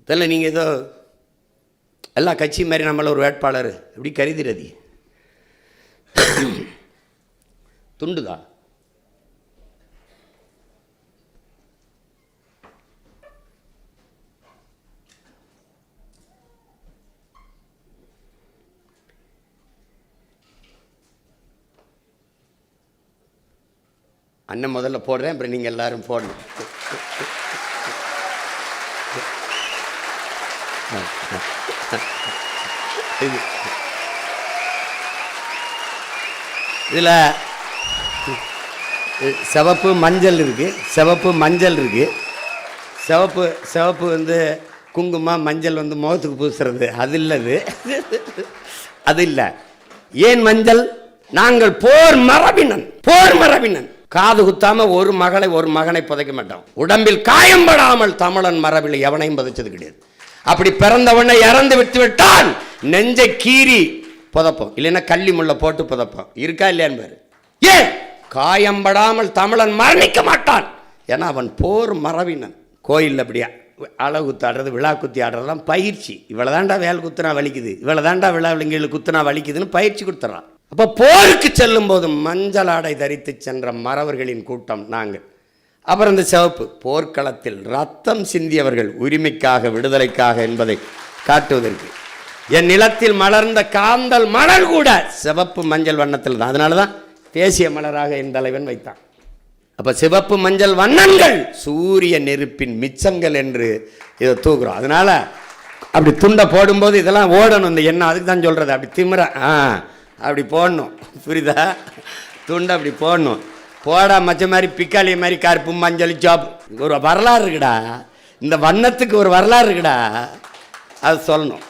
தெரியல, நீங்கள் ஏதோ எல்லா கட்சி மாதிரி நம்மள ஒரு வேட்பாளர் எப்படி கருதிரதி துண்டுதா? அண்ணன் முதல்ல போடுறேன், அப்புறம் நீங்கள் எல்லாரும் போடணும். இதில் சிவப்பு மஞ்சள் இருக்குது, சிவப்பு மஞ்சள் இருக்குது. சிவப்பு வந்து குங்குமம், மஞ்சள் வந்து முகத்துக்கு பூசுறது, அது இல்லது, அது இல்லை. ஏன் மஞ்சள்? நாங்கள் போர் மரபினன். காது குத்தாம ஒரு மகனை புதைக்க மாட்டோம். உடம்பில் காயம்படாமல் தமிழன் மரபில் எவனையும் புதைச்சது கிடையாது. அப்படி பிறந்தவனை இறந்து விட்டால் நெஞ்சை கீறி புதைப்போம், இல்லைன்னா கள்ளி முள்ள போட்டு புதைப்போம். இருக்கா இல்லையான்னு பாரு. ஏன் காயம்படாமல் தமிழன் மரணிக்க மாட்டான்? ஏன்னா அவன் போர் மரபினன். கோயில் அப்படியா அழகு குத்து ஆடுறது, விழா குத்தி ஆடுறதுலாம் பயிற்சி. இவ்வளோதாண்டா வேல் குத்துனா வலிக்குது, இவ்வளோதாண்டா விழாவிலங்களுக்கு குத்துனா வலிக்குதுன்னு பயிற்சி கொடுத்துறான். அப்போ போருக்கு செல்லும் போது மஞ்சள் ஆடை தரித்து சென்ற மறவர்களின் கூட்டம் நாங்கள். அப்புறம் இந்த சிவப்பு, போர்க்களத்தில் ரத்தம் சிந்தியவர்கள், உரிமைக்காக, விடுதலைக்காக என்பதை காட்டுவதற்கு. என் நிலத்தில் மலர்ந்த காந்தல் மலர் கூட சிவப்பு மஞ்சள் வண்ணத்தில் தான். அதனால தான் தேசிய மலராக என் தலைவன் வைத்தான். அப்போ சிவப்பு மஞ்சள் வண்ணங்கள் சூரிய நெருப்பின் மிச்சங்கள் என்று இதை தூக்குறோம். அதனால அப்படி துண்டை போடும்போது இதெல்லாம் ஓடணும். இந்த எண்ணம் அதுக்கு தான் சொல்கிறது. அப்படி திமிர அப்படி போடணும், புரியுதா? துண்டை அப்படி போடணும். போடா மச்ச மாதிரி பிக்காளி மாதிரி கருப்பு மஞ்சள் ஜாப். ஒரு வரலாறு இருக்குடா, இந்த வண்ணத்துக்கு ஒரு வரலாறு இருக்குடா, அது சொல்லணும்.